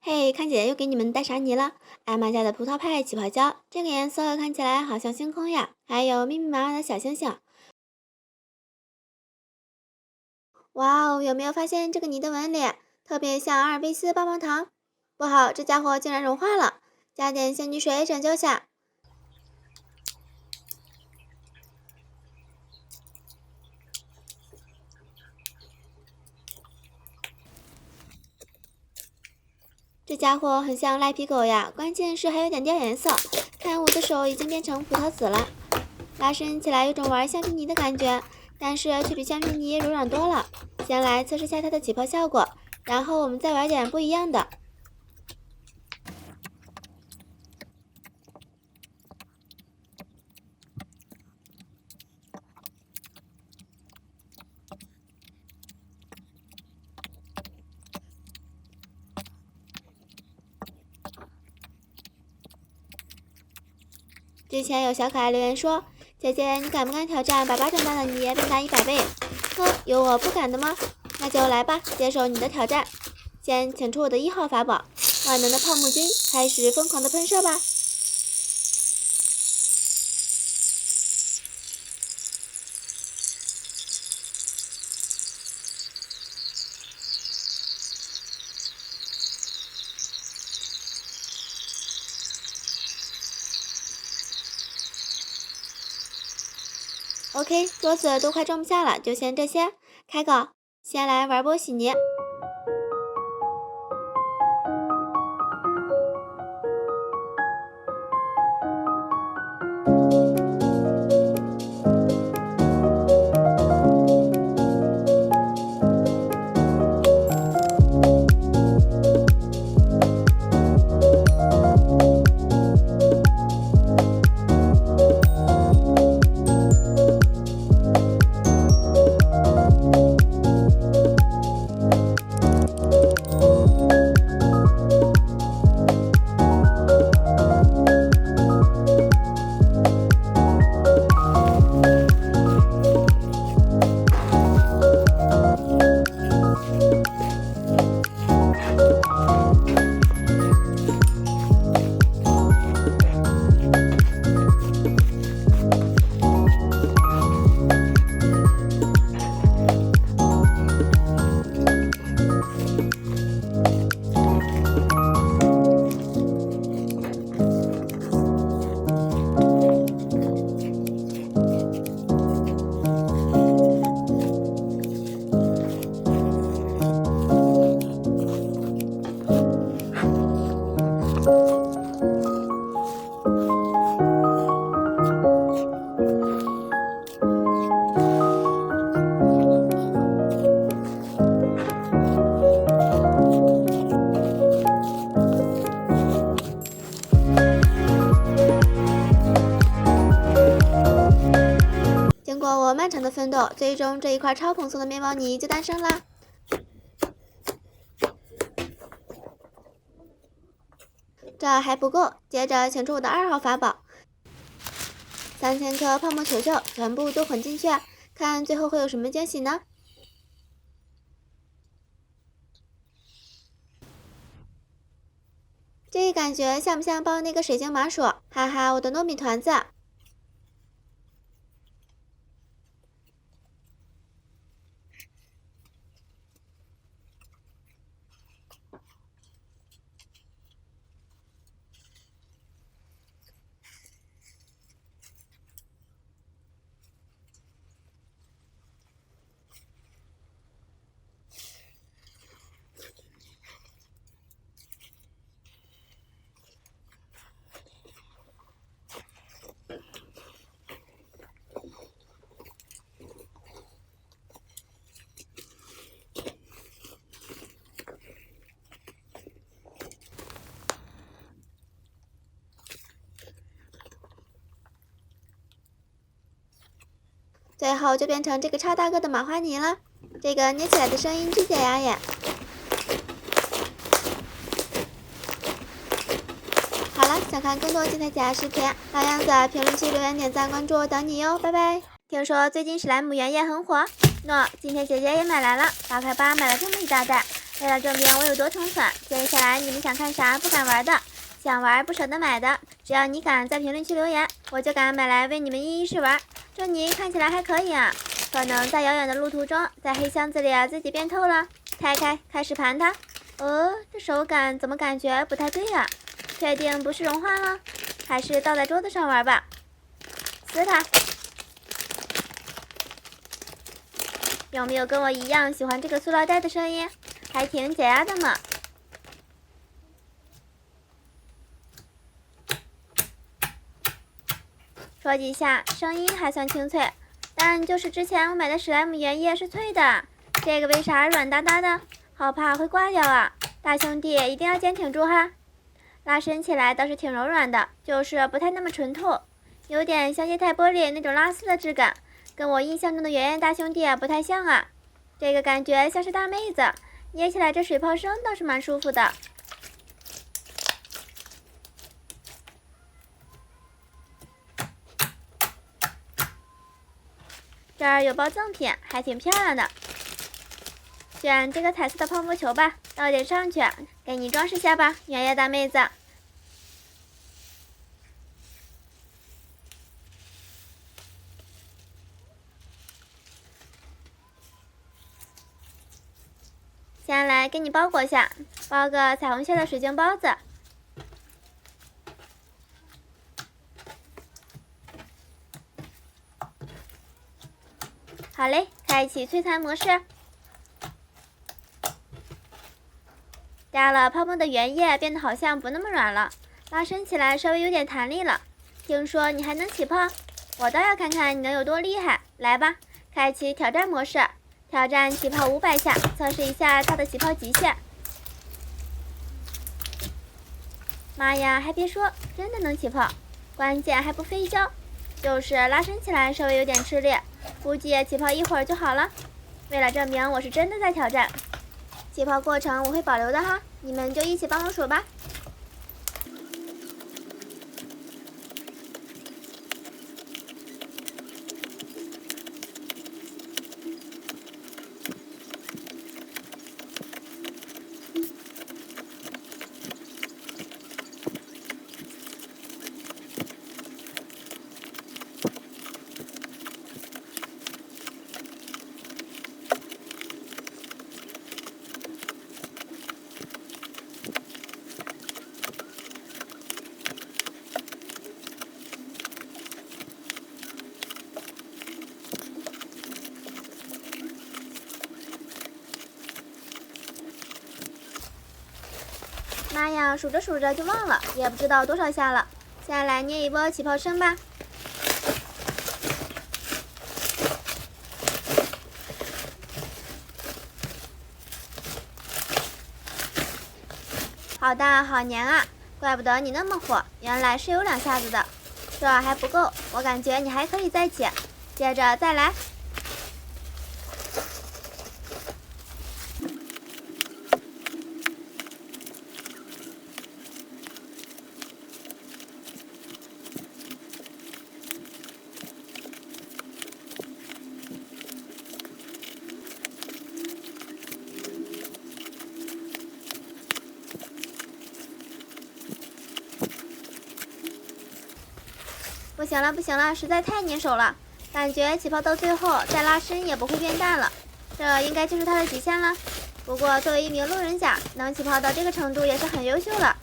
嘿，看姐姐又给你们带啥泥了？艾玛家的葡萄派起泡胶，这个颜色看起来好像星空呀，还有密密麻麻的小星星。哇哦，有没有发现这个泥的纹理特别像阿尔卑斯棒棒糖？不好，这家伙竟然融化了，加点仙女水拯救下。这家伙很像赖皮狗呀，关键是还有点掉颜色。看我的手已经变成葡萄紫了，拉伸起来有种玩橡皮泥的感觉，但是却比橡皮泥柔软多了。先来测试下它的起泡效果，然后我们再玩点不一样的。之前有小可爱留言说：“姐姐，你敢不敢挑战把巴掌大的泥变大100倍？”哼，有我不敢的吗？那就来吧，接受你的挑战。先请出我的1号法宝——万能的泡沫君，开始疯狂的喷射吧！OK， 桌子都快装不下了，就先这些。开搞，先来玩波洗泥。经过我漫长的奋斗，最终这一块超蓬松的面包泥就诞生啦！这还不够，接着请出我的2号法宝——3000颗泡沫球球，全部都混进去，看最后会有什么惊喜呢？这感觉像不像抱那个水晶麻薯？哈哈，我的糯米团子！最后就变成这个超大个的麻花泥了，这个捏起来的声音巨解压耶！好了，想看更多精彩解压视频，老样子，评论区留言、点赞、关注我等你哟，拜拜！听说最近史莱姆原液很火，喏，今天姐姐也买来了，打开吧，买了这么一大袋，为了证明我有多宠粉，接下来你们想看啥不敢玩的，想玩不舍得买的，只要你敢在评论区留言，我就敢买来为你们一一试玩。这泥看起来还可以啊，可能在遥远的路途中，在黑箱子里自己变透了。开始盘它。这手感怎么感觉不太对呀？确定不是融化了？还是倒在桌子上玩吧。撕它。有没有跟我一样喜欢这个塑料袋的声音？还挺解压的嘛。戳几下，声音还算清脆，但就是之前我买的史莱姆原液是脆的，这个为啥软哒哒的？好怕会挂掉啊！大兄弟一定要坚挺住哈。拉伸起来倒是挺柔软的，就是不太那么纯透，有点像液态玻璃那种拉丝的质感，跟我印象中的圆圆大兄弟不太像啊。这个感觉像是大妹子，捏起来这水泡声倒是蛮舒服的。这儿有包赠品，还挺漂亮的。选这个彩色的泡沫球吧，倒点上去，给你装饰下吧，圆圆大妹子。先来给你包裹下，包个彩虹线的水晶包子。好嘞，开启摧残模式。加了泡沫的原液变得好像不那么软了，拉伸起来稍微有点弹力了。听说你还能起泡，我倒要看看你能有多厉害。来吧，开启挑战模式。挑战起泡500下，测试一下它的起泡极限。妈呀，还别说，真的能起泡，关键还不费胶，就是拉伸起来稍微有点吃力，估计起泡一会儿就好了。为了证明我是真的在挑战，起泡过程我会保留的哈，你们就一起帮我数吧。妈呀，数着数着就忘了，也不知道多少下了。现在来捏一波起泡声吧。好大好黏啊，怪不得你那么火，原来是有2下子的。这还不够，我感觉你还可以再起，接着再来。不行了不行了，实在太粘手了，感觉起泡到最后再拉伸也不会变淡了，这应该就是它的极限了。不过作为一名路人甲，能起泡到这个程度也是很优秀了。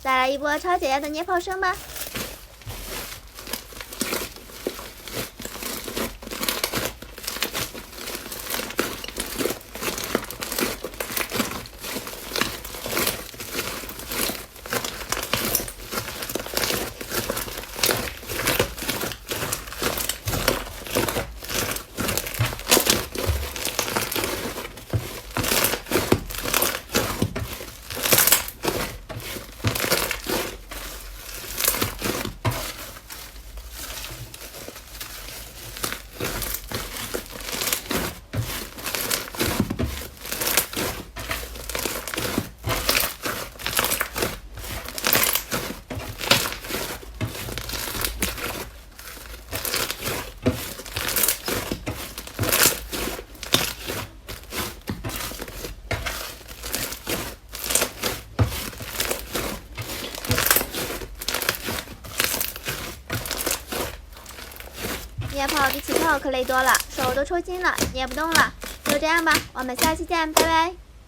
再来一波超解压的捏泡声吧。捏泡比起泡可累多了，手都抽筋了，捏不动了。就这样吧，我们下期见，拜拜。